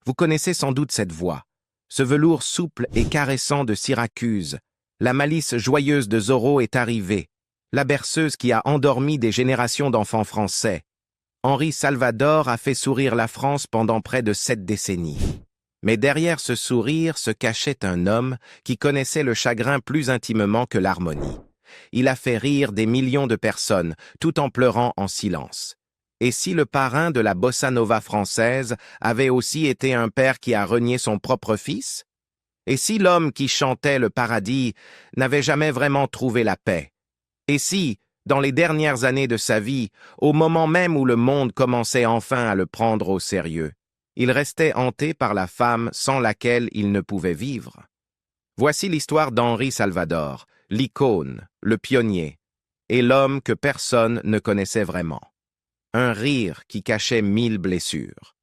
Vous connaissez sans doute cette voix, ce velours souple et caressant de Syracuse. La malice joyeuse de Zorro est arrivée, la berceuse qui a endormi des générations d'enfants français. Henri Salvador a fait sourire la France pendant près de 7 décennies. Mais derrière ce sourire se cachait un homme qui connaissait le chagrin plus intimement que l'harmonie. Il a fait rire des millions de personnes, tout en pleurant en silence. Et si le parrain de la bossa nova française avait aussi été un père qui a renié son propre fils? Et si l'homme qui chantait le paradis n'avait jamais vraiment trouvé la paix? Et si, dans les dernières années de sa vie, au moment même où le monde commençait enfin à le prendre au sérieux, il restait hanté par la femme sans laquelle il ne pouvait vivre? Voici l'histoire d'Henri Salvador, l'icône, le pionnier, et l'homme que personne ne connaissait vraiment. Un rire qui cachait 1000 blessures.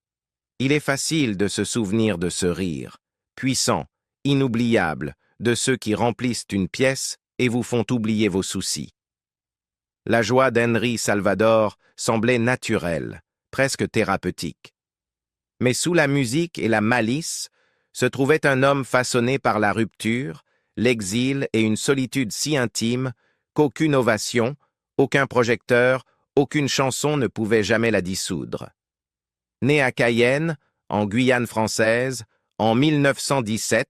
Il est facile de se souvenir de ce rire, puissant, inoubliable, de ceux qui remplissent une pièce et vous font oublier vos soucis. La joie d'Henri Salvador semblait naturelle, presque thérapeutique. Mais sous la musique et la malice se trouvait un homme façonné par la rupture, l'exil et une solitude si intime qu'aucune ovation, aucun projecteur, aucune chanson ne pouvait jamais la dissoudre. Né à Cayenne, en Guyane française, en 1917,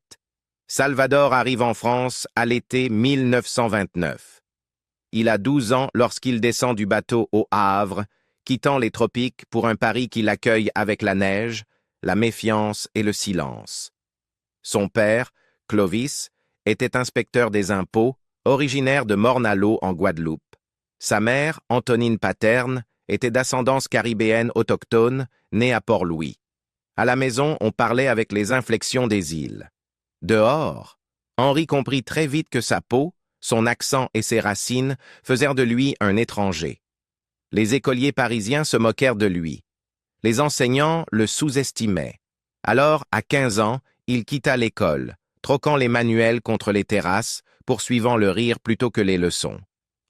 Salvador arrive en France à l'été 1929. Il a 12 ans lorsqu'il descend du bateau au Havre, quittant les tropiques pour un Paris qui l'accueille avec la neige, la méfiance et le silence. Son père, Clovis, était inspecteur des impôts, originaire de Morne-à-l'Eau en Guadeloupe. Sa mère, Antonine Paterne, était d'ascendance caribéenne autochtone, née à Port-Louis. À la maison, on parlait avec les inflexions des îles. Dehors, Henri comprit très vite que sa peau, son accent et ses racines faisaient de lui un étranger. Les écoliers parisiens se moquèrent de lui. Les enseignants le sous-estimaient. Alors, à 15 ans, il quitta l'école, troquant les manuels contre les terrasses, poursuivant le rire plutôt que les leçons.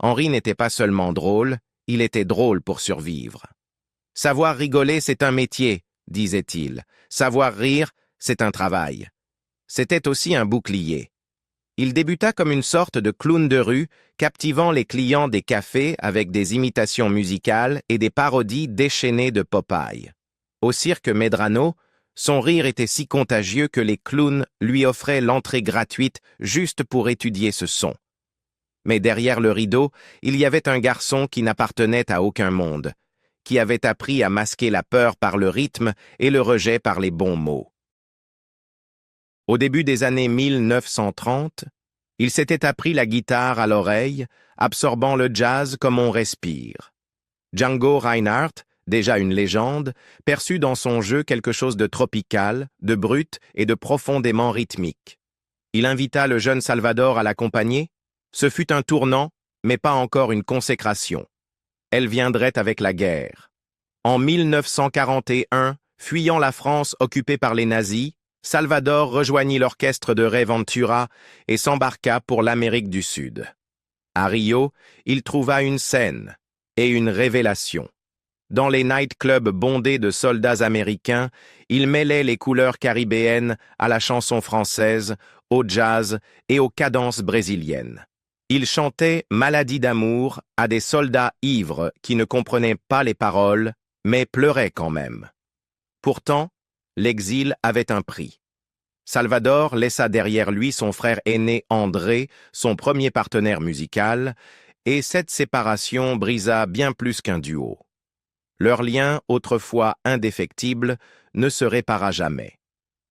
Henri n'était pas seulement drôle, il était drôle pour survivre. « Savoir rigoler, c'est un métier », disait-il. « Savoir rire, c'est un travail. » C'était aussi un bouclier. Il débuta comme une sorte de clown de rue, captivant les clients des cafés avec des imitations musicales et des parodies déchaînées de Popeye. Au cirque Medrano, son rire était si contagieux que les clowns lui offraient l'entrée gratuite juste pour étudier ce son. Mais derrière le rideau, il y avait un garçon qui n'appartenait à aucun monde, qui avait appris à masquer la peur par le rythme et le rejet par les bons mots. Au début des années 1930, il s'était appris la guitare à l'oreille, absorbant le jazz comme on respire. Django Reinhardt, déjà une légende, perçut dans son jeu quelque chose de tropical, de brut et de profondément rythmique. Il invita le jeune Salvador à l'accompagner. Ce fut un tournant, mais pas encore une consécration. Elle viendrait avec la guerre. En 1941, fuyant la France occupée par les nazis, Salvador rejoignit l'orchestre de Ray Ventura et s'embarqua pour l'Amérique du Sud. À Rio, il trouva une scène et une révélation. Dans les nightclubs bondés de soldats américains, il mêlait les couleurs caribéennes à la chanson française, au jazz et aux cadences brésiliennes. Il chantait Maladie d'amour à des soldats ivres qui ne comprenaient pas les paroles, mais pleuraient quand même. Pourtant, l'exil avait un prix. Salvador laissa derrière lui son frère aîné André, son premier partenaire musical, et cette séparation brisa bien plus qu'un duo. Leur lien, autrefois indéfectible, ne se répara jamais.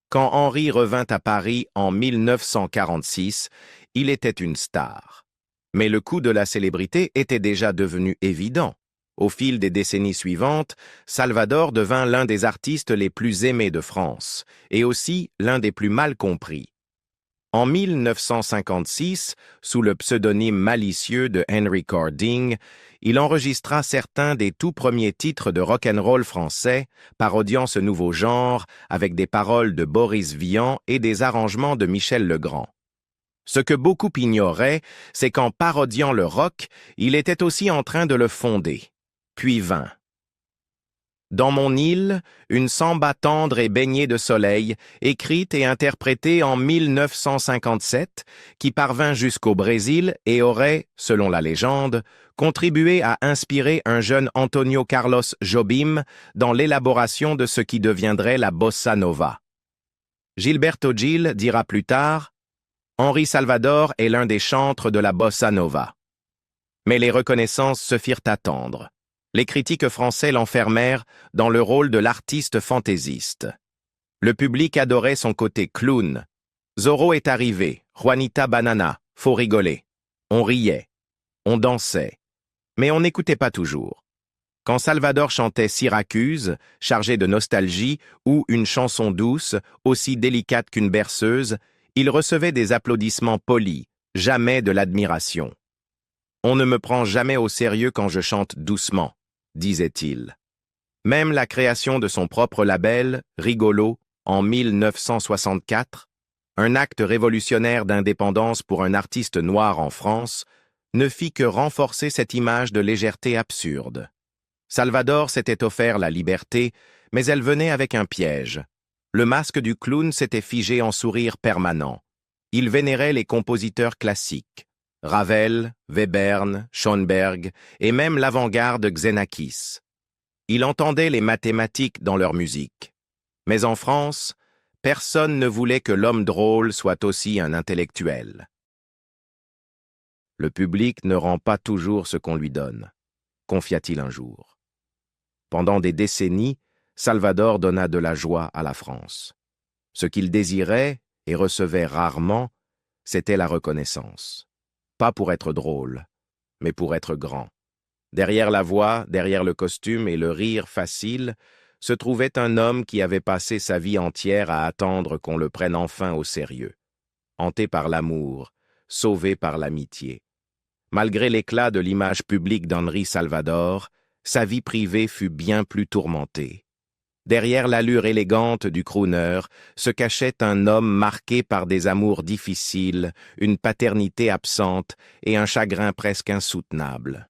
Quand Henri revint à Paris en 1946, il était une star. Mais le coup de la célébrité était déjà devenu évident. Au fil des décennies suivantes, Salvador devint l'un des artistes les plus aimés de France, et aussi l'un des plus mal compris. En 1956, sous le pseudonyme malicieux de Henry Cording, il enregistra certains des tout premiers titres de rock'n'roll français, parodiant ce nouveau genre avec des paroles de Boris Vian et des arrangements de Michel Legrand. Ce que beaucoup ignoraient, c'est qu'en parodiant le rock, il était aussi en train de le fonder, puis vint. Dans mon île, une samba tendre et baignée de soleil, écrite et interprétée en 1957, qui parvint jusqu'au Brésil et aurait, selon la légende, contribué à inspirer un jeune Antonio Carlos Jobim dans l'élaboration de ce qui deviendrait la bossa nova. Gilberto Gil dira plus tard « Henri Salvador est l'un des chantres de la bossa nova ». Mais les reconnaissances se firent attendre. Les critiques français l'enfermèrent dans le rôle de l'artiste fantaisiste. Le public adorait son côté clown. Zorro est arrivé, Juanita Banana, faut rigoler. On riait, on dansait, mais on n'écoutait pas toujours. Quand Salvador chantait Syracuse, chargé de nostalgie, ou une chanson douce, aussi délicate qu'une berceuse, il recevait des applaudissements polis, jamais de l'admiration. « On ne me prend jamais au sérieux quand je chante doucement », disait-il. Même la création de son propre label, Rigolo, en 1964, un acte révolutionnaire d'indépendance pour un artiste noir en France, ne fit que renforcer cette image de légèreté absurde. Salvador s'était offert la liberté, mais elle venait avec un piège. Le masque du clown s'était figé en sourire permanent. Il vénérait les compositeurs classiques. Ravel, Webern, Schoenberg et même l'avant-garde Xenakis. Il entendait les mathématiques dans leur musique. Mais en France, personne ne voulait que l'homme drôle soit aussi un intellectuel. Le public ne rend pas toujours ce qu'on lui donne, confia-t-il un jour. Pendant des décennies, Salvador donna de la joie à la France. Ce qu'il désirait et recevait rarement, c'était la reconnaissance. Pas pour être drôle, mais pour être grand. Derrière la voix, derrière le costume et le rire facile, se trouvait un homme qui avait passé sa vie entière à attendre qu'on le prenne enfin au sérieux. Hanté par l'amour, sauvé par l'amitié. Malgré l'éclat de l'image publique d'Henri Salvador, sa vie privée fut bien plus tourmentée. Derrière l'allure élégante du crooner se cachait un homme marqué par des amours difficiles, une paternité absente et un chagrin presque insoutenable.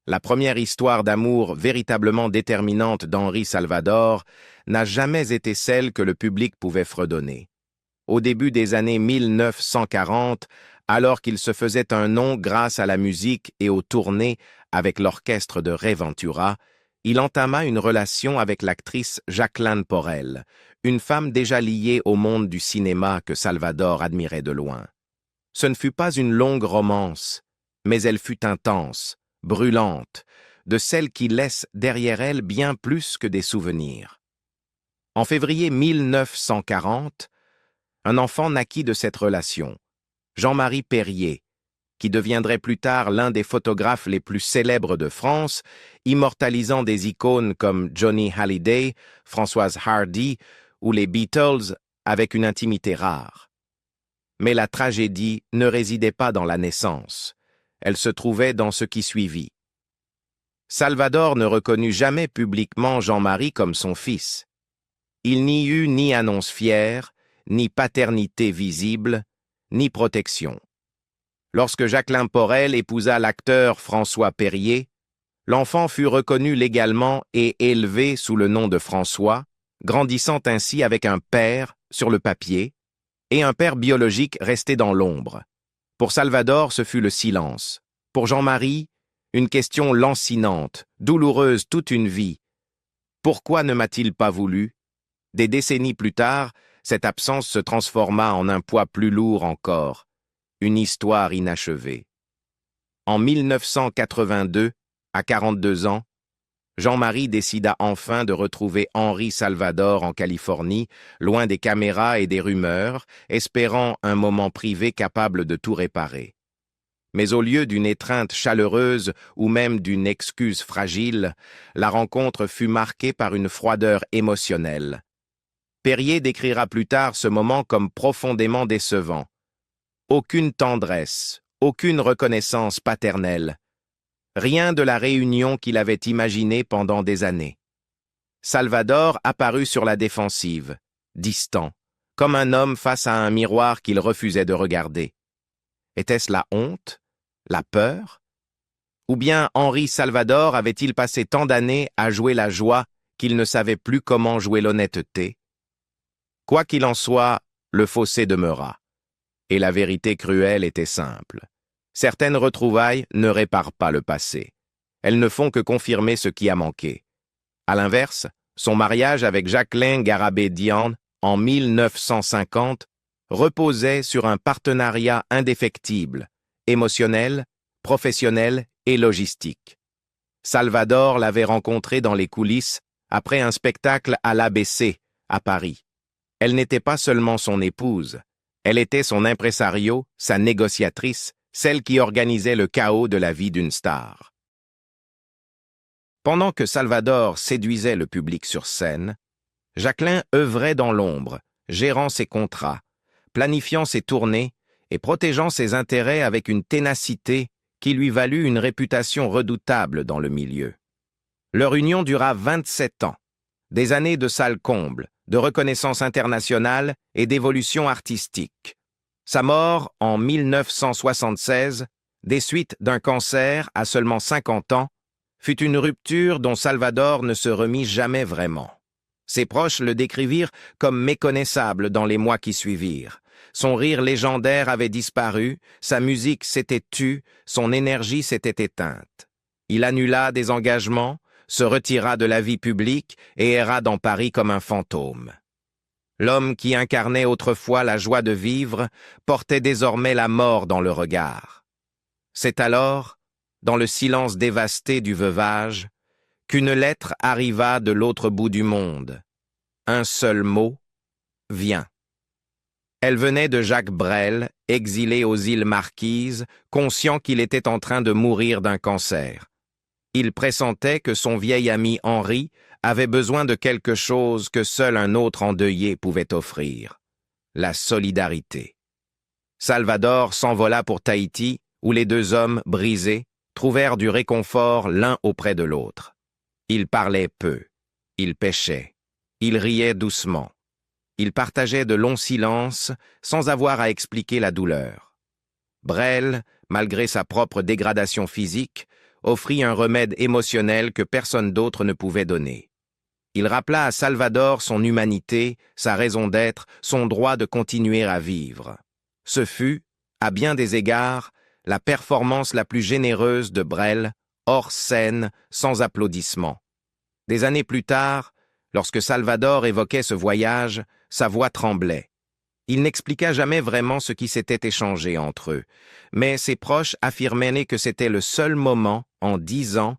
La première histoire d'amour véritablement déterminante d'Henri Salvador n'a jamais été celle que le public pouvait fredonner. Au début des années 1940, alors qu'il se faisait un nom grâce à la musique et aux tournées avec l'orchestre de Ray Ventura, il entama une relation avec l'actrice Jacqueline Porel, une femme déjà liée au monde du cinéma que Salvador admirait de loin. Ce ne fut pas une longue romance, mais elle fut intense, brûlante, de celle qui laisse derrière elle bien plus que des souvenirs. En février 1940, un enfant naquit de cette relation, Jean-Marie Perrier, qui deviendrait plus tard l'un des photographes les plus célèbres de France, immortalisant des icônes comme Johnny Hallyday, Françoise Hardy ou les Beatles avec une intimité rare. Mais la tragédie ne résidait pas dans la naissance, elle se trouvait dans ce qui suivit. Salvador ne reconnut jamais publiquement Jean-Marie comme son fils. Il n'y eut ni annonce fière, ni paternité visible, ni protection. Lorsque Jacqueline Porel épousa l'acteur François Perrier, l'enfant fut reconnu légalement et élevé sous le nom de François, grandissant ainsi avec un père sur le papier et un père biologique resté dans l'ombre. Pour Salvador, ce fut le silence. Pour Jean-Marie, une question lancinante, douloureuse toute une vie. Pourquoi ne m'a-t-il pas voulu? Des décennies plus tard, cette absence se transforma en un poids plus lourd encore. Une histoire inachevée. En 1982, à 42 ans, Jean-Marie décida enfin de retrouver Henri Salvador en Californie, loin des caméras et des rumeurs, espérant un moment privé capable de tout réparer. Mais au lieu d'une étreinte chaleureuse ou même d'une excuse fragile, la rencontre fut marquée par une froideur émotionnelle. Perrier décrira plus tard ce moment comme profondément décevant. Aucune tendresse, aucune reconnaissance paternelle. Rien de la réunion qu'il avait imaginée pendant des années. Salvador apparut sur la défensive, distant, comme un homme face à un miroir qu'il refusait de regarder. Était-ce la honte, la peur? Ou bien Henri Salvador avait-il passé tant d'années à jouer la joie qu'il ne savait plus comment jouer l'honnêteté? Quoi qu'il en soit, le fossé demeura. Et la vérité cruelle était simple. Certaines retrouvailles ne réparent pas le passé. Elles ne font que confirmer ce qui a manqué. À l'inverse, son mariage avec Jacqueline Garabedian en 1950 reposait sur un partenariat indéfectible, émotionnel, professionnel et logistique. Salvador l'avait rencontrée dans les coulisses après un spectacle à l'ABC, à Paris. Elle n'était pas seulement son épouse, elle était son impresario, sa négociatrice, celle qui organisait le chaos de la vie d'une star. Pendant que Salvador séduisait le public sur scène, Jacqueline œuvrait dans l'ombre, gérant ses contrats, planifiant ses tournées et protégeant ses intérêts avec une ténacité qui lui valut une réputation redoutable dans le milieu. Leur union dura 27 ans, des années de salles combles, de reconnaissance internationale et d'évolution artistique. Sa mort, en 1976, des suites d'un cancer à seulement 50 ans, fut une rupture dont Salvador ne se remit jamais vraiment. Ses proches le décrivirent comme méconnaissable dans les mois qui suivirent. Son rire légendaire avait disparu, sa musique s'était tue, son énergie s'était éteinte. Il annula des engagements, se retira de la vie publique et erra dans Paris comme un fantôme. L'homme qui incarnait autrefois la joie de vivre portait désormais la mort dans le regard. C'est alors, dans le silence dévasté du veuvage, qu'une lettre arriva de l'autre bout du monde. Un seul mot, viens. Elle venait de Jacques Brel, exilé aux îles Marquises, conscient qu'il était en train de mourir d'un cancer. Il pressentait que son vieil ami Henri avait besoin de quelque chose que seul un autre endeuillé pouvait offrir, la solidarité. Salvador s'envola pour Tahiti, où les deux hommes, brisés, trouvèrent du réconfort l'un auprès de l'autre. Ils parlaient peu, ils pêchaient, ils riaient doucement. Ils partageaient de longs silences sans avoir à expliquer la douleur. Brel, malgré sa propre dégradation physique, offrit un remède émotionnel que personne d'autre ne pouvait donner. Il rappela à Salvador son humanité, sa raison d'être, son droit de continuer à vivre. Ce fut, à bien des égards, la performance la plus généreuse de Brel, hors scène, sans applaudissements. Des années plus tard, lorsque Salvador évoquait ce voyage, sa voix tremblait. Il n'expliqua jamais vraiment ce qui s'était échangé entre eux, mais ses proches affirmaient que c'était le seul moment, en 10 ans,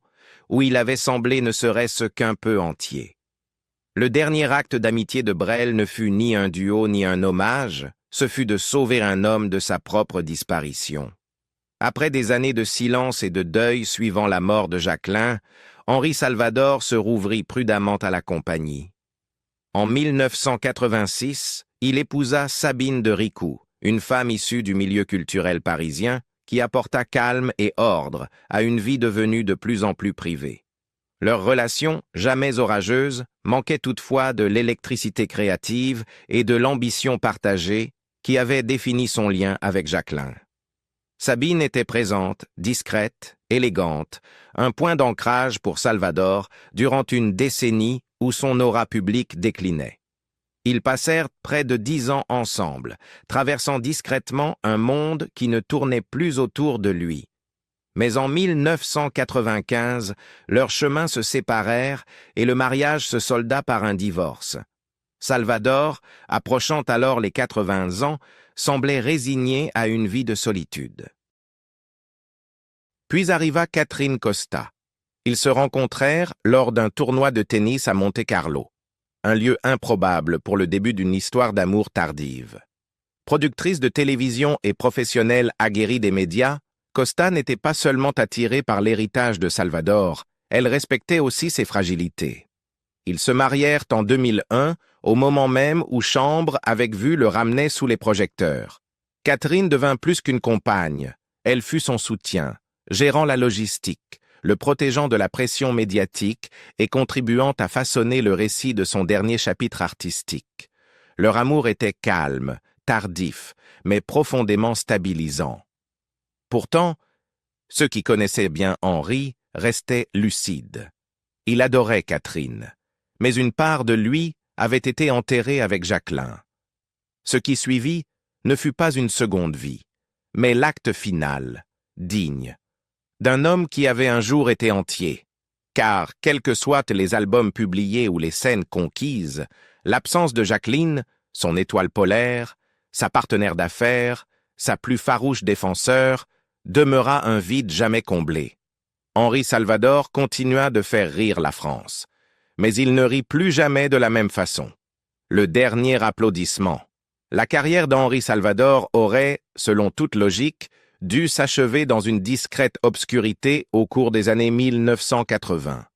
où il avait semblé ne serait-ce qu'un peu entier. Le dernier acte d'amitié de Brel ne fut ni un duo ni un hommage, ce fut de sauver un homme de sa propre disparition. Après des années de silence et de deuil suivant la mort de Jacqueline, Henri Salvador se rouvrit prudemment à la compagnie. En 1986, il épousa Sabine de Ricou, une femme issue du milieu culturel parisien qui apporta calme et ordre à une vie devenue de plus en plus privée. Leur relation, jamais orageuse, manquait toutefois de l'électricité créative et de l'ambition partagée qui avait défini son lien avec Jacqueline. Sabine était présente, discrète, élégante, un point d'ancrage pour Salvador durant une décennie où son aura publique déclinait. Ils passèrent près de 10 ans ensemble, traversant discrètement un monde qui ne tournait plus autour de lui. Mais en 1995, leurs chemins se séparèrent et le mariage se solda par un divorce. Salvador, approchant alors les 80 ans, semblait résigné à une vie de solitude. Puis arriva Catherine Costa. Ils se rencontrèrent lors d'un tournoi de tennis à Monte-Carlo, un lieu improbable pour le début d'une histoire d'amour tardive. Productrice de télévision et professionnelle aguerrie des médias, Costa n'était pas seulement attirée par l'héritage de Salvador, elle respectait aussi ses fragilités. Ils se marièrent en 2001, au moment même où Chambre avec vue le ramenait sous les projecteurs. Catherine devint plus qu'une compagne, elle fut son soutien, gérant la logistique, le protégeant de la pression médiatique et contribuant à façonner le récit de son dernier chapitre artistique. Leur amour était calme, tardif, mais profondément stabilisant. Pourtant, ceux qui connaissaient bien Henri restaient lucides. Il adorait Catherine, mais une part de lui avait été enterrée avec Jacqueline. Ce qui suivit ne fut pas une seconde vie, mais l'acte final, digne, d'un homme qui avait un jour été entier. Car, quels que soient les albums publiés ou les scènes conquises, l'absence de Jacqueline, son étoile polaire, sa partenaire d'affaires, sa plus farouche défenseur, demeura un vide jamais comblé. Henri Salvador continua de faire rire la France, mais il ne rit plus jamais de la même façon. Le dernier applaudissement. La carrière d'Henri Salvador aurait, selon toute logique, dû s'achever dans une discrète obscurité au cours des années 1980.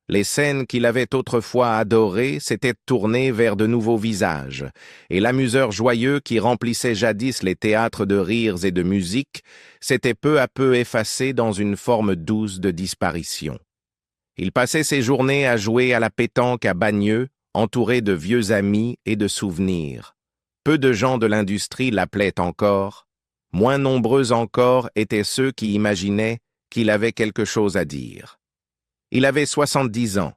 Les scènes qu'il avait autrefois adorées s'étaient tournées vers de nouveaux visages, et l'amuseur joyeux qui remplissait jadis les théâtres de rires et de musique s'était peu à peu effacé dans une forme douce de disparition. Il passait ses journées à jouer à la pétanque à Bagneux, entouré de vieux amis et de souvenirs. Peu de gens de l'industrie l'appelaient encore. Moins nombreux encore étaient ceux qui imaginaient qu'il avait quelque chose à dire. Il avait 70 ans,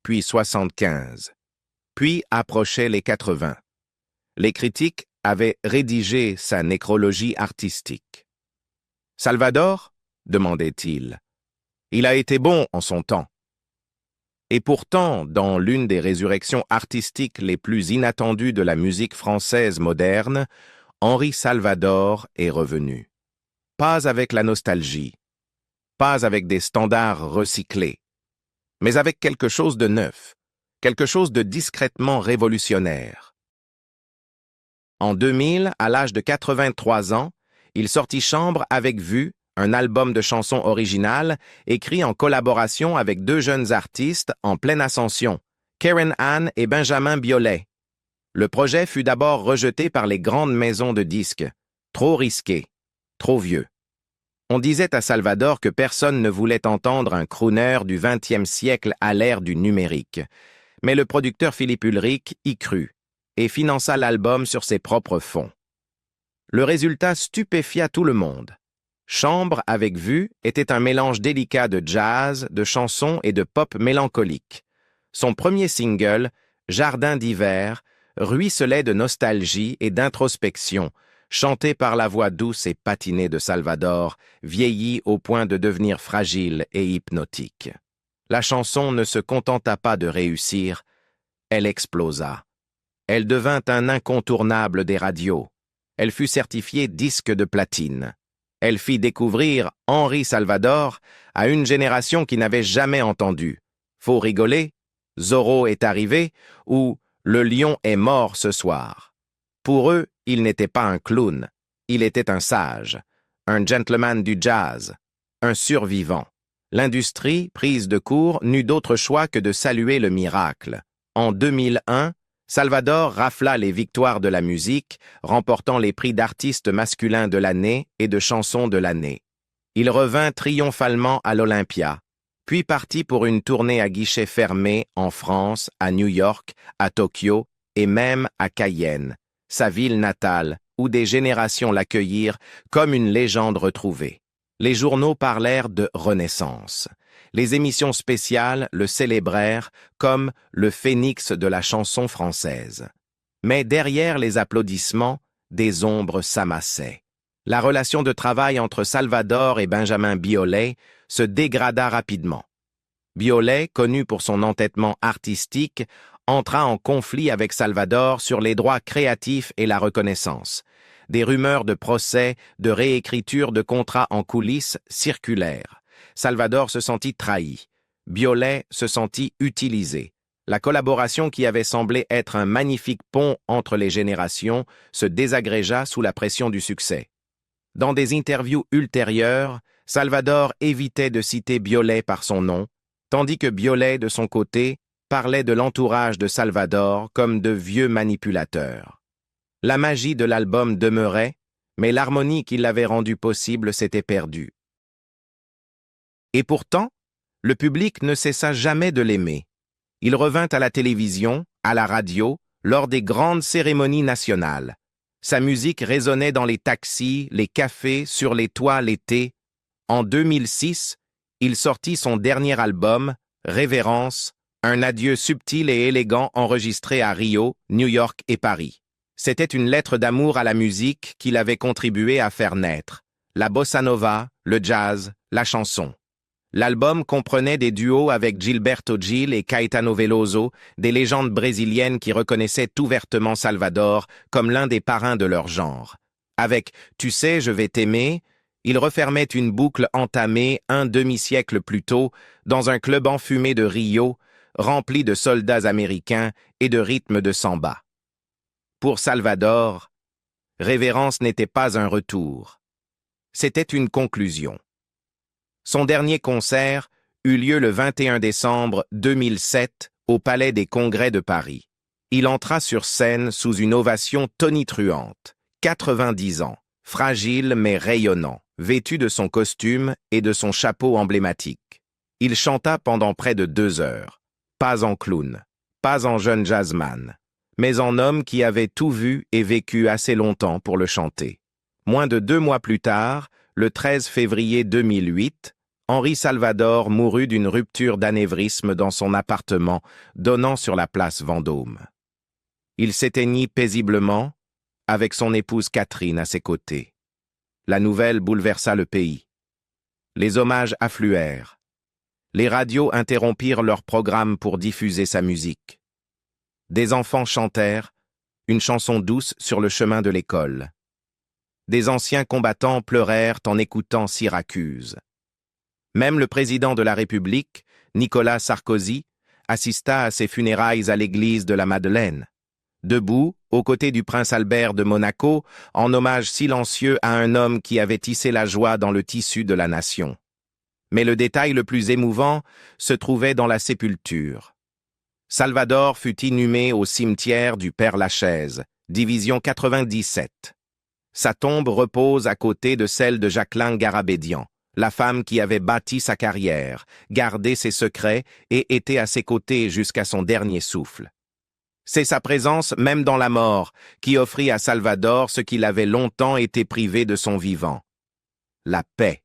puis 75, puis approchait les 80. Les critiques avaient rédigé sa nécrologie artistique. « Salvador ?» demandait-il. « Il a été bon en son temps. » Et pourtant, dans l'une des résurrections artistiques les plus inattendues de la musique française moderne, Henri Salvador est revenu. Pas avec la nostalgie, pas avec des standards recyclés, mais avec quelque chose de neuf, quelque chose de discrètement révolutionnaire. En 2000, à l'âge de 83 ans, il sortit Chambre avec Vue, un album de chansons originales écrit en collaboration avec deux jeunes artistes en pleine ascension, Karen Anne et Benjamin Biolay. Le projet fut d'abord rejeté par les grandes maisons de disques. Trop risqué, trop vieux. On disait à Salvador que personne ne voulait entendre un crooner du XXe siècle à l'ère du numérique. Mais le producteur Philippe Ulrich y crut et finança l'album sur ses propres fonds. Le résultat stupéfia tout le monde. Chambre avec Vue était un mélange délicat de jazz, de chansons et de pop mélancolique. Son premier single, Jardin d'hiver, ruisselait de nostalgie et d'introspection, chanté par la voix douce et patinée de Salvador, vieilli au point de devenir fragile et hypnotique. La chanson ne se contenta pas de réussir, elle explosa. Elle devint un incontournable des radios. Elle fut certifiée disque de platine. Elle fit découvrir Henri Salvador à une génération qui n'avait jamais entendu « Faut rigoler »,« Zorro est arrivé » ou « Le lion est mort ce soir ». Pour eux, il n'était pas un clown, il était un sage, un gentleman du jazz, un survivant. L'industrie, prise de court, n'eut d'autre choix que de saluer le miracle. En 2001, Salvador rafla les victoires de la musique, remportant les prix d'artiste masculin de l'année et de chanson de l'année. Il revint triomphalement à l'Olympia, puis partit pour une tournée à guichet fermé en France, à New York, à Tokyo et même à Cayenne, sa ville natale, où des générations l'accueillirent comme une légende retrouvée. Les journaux parlèrent de renaissance. Les émissions spéciales le célébrèrent comme le phénix de la chanson française. Mais derrière les applaudissements, des ombres s'amassaient. La relation de travail entre Salvador et Benjamin Biolay se dégrada rapidement. Biolay, connu pour son entêtement artistique, entra en conflit avec Salvador sur les droits créatifs et la reconnaissance. Des rumeurs de procès, de réécriture de contrats en coulisses circulèrent. Salvador se sentit trahi. Biolay se sentit utilisé. La collaboration qui avait semblé être un magnifique pont entre les générations se désagrégea sous la pression du succès. Dans des interviews ultérieures, Salvador évitait de citer Biolay par son nom, tandis que Biolay, de son côté, parlait de l'entourage de Salvador comme de vieux manipulateurs. La magie de l'album demeurait, mais l'harmonie qui l'avait rendu possible s'était perdue. Et pourtant, le public ne cessa jamais de l'aimer. Il revint à la télévision, à la radio, lors des grandes cérémonies nationales. Sa musique résonnait dans les taxis, les cafés, sur les toits l'été. En 2006, il sortit son dernier album, Révérence, Un adieu subtil et élégant enregistré à Rio, New York et Paris. C'était une lettre d'amour à la musique qu'il avait contribué à faire naître. La bossa nova, le jazz, la chanson. L'album comprenait des duos avec Gilberto Gil et Caetano Veloso, des légendes brésiliennes qui reconnaissaient ouvertement Salvador comme l'un des parrains de leur genre. Avec « Tu sais, je vais t'aimer », il refermait une boucle entamée un demi-siècle plus tôt dans un club enfumé de Rio, rempli de soldats américains et de rythmes de samba. Pour Salvador, Révérence n'était pas un retour. C'était une conclusion. Son dernier concert eut lieu le 21 décembre 2007 au Palais des Congrès de Paris. Il entra sur scène sous une ovation tonitruante. 90 ans, fragile mais rayonnant, vêtu de son costume et de son chapeau emblématique. Il chanta pendant près de 2 heures. Pas en clown, pas en jeune jazzman, mais en homme qui avait tout vu et vécu assez longtemps pour le chanter. Moins de 2 mois plus tard, le 13 février 2008, Henri Salvador mourut d'une rupture d'anévrisme dans son appartement donnant sur la place Vendôme. Il s'éteignit paisiblement, avec son épouse Catherine à ses côtés. La nouvelle bouleversa le pays. Les hommages affluèrent. Les radios interrompirent leur programme pour diffuser sa musique. Des enfants chantèrent une chanson douce sur le chemin de l'école. Des anciens combattants pleurèrent en écoutant Syracuse. Même le président de la République, Nicolas Sarkozy, assista à ses funérailles à l'église de la Madeleine. Debout, aux côtés du prince Albert de Monaco, en hommage silencieux à un homme qui avait tissé la joie dans le tissu de la nation. Mais le détail le plus émouvant se trouvait dans la sépulture. Salvador fut inhumé au cimetière du Père-Lachaise, division 97. Sa tombe repose à côté de celle de Jacqueline Garabédian, la femme qui avait bâti sa carrière, gardé ses secrets et été à ses côtés jusqu'à son dernier souffle. C'est sa présence, même dans la mort, qui offrit à Salvador ce qu'il avait longtemps été privé de son vivant. La paix.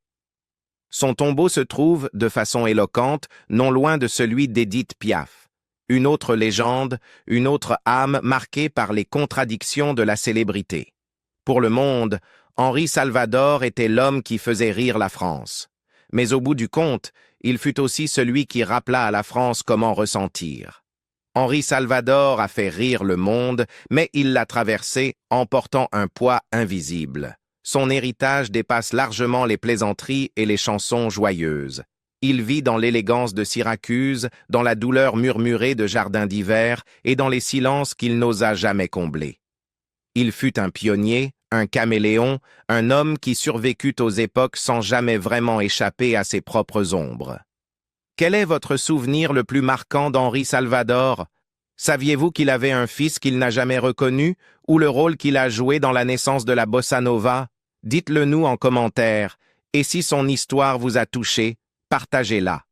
Son tombeau se trouve, de façon éloquente, non loin de celui d'Édith Piaf. Une autre légende, une autre âme marquée par les contradictions de la célébrité. Pour le monde, Henri Salvador était l'homme qui faisait rire la France. Mais au bout du compte, il fut aussi celui qui rappela à la France comment ressentir. Henri Salvador a fait rire le monde, mais il l'a traversé en portant un poids invisible. Son héritage dépasse largement les plaisanteries et les chansons joyeuses. Il vit dans l'élégance de Syracuse, dans la douleur murmurée de Jardin d'hiver et dans les silences qu'il n'osa jamais combler. Il fut un pionnier, un caméléon, un homme qui survécut aux époques sans jamais vraiment échapper à ses propres ombres. Quel est votre souvenir le plus marquant d'Henri Salvador? Saviez-vous qu'il avait un fils qu'il n'a jamais reconnu, ou le rôle qu'il a joué dans la naissance de la bossa nova? Dites-le nous en commentaire, et si son histoire vous a touché, partagez-la.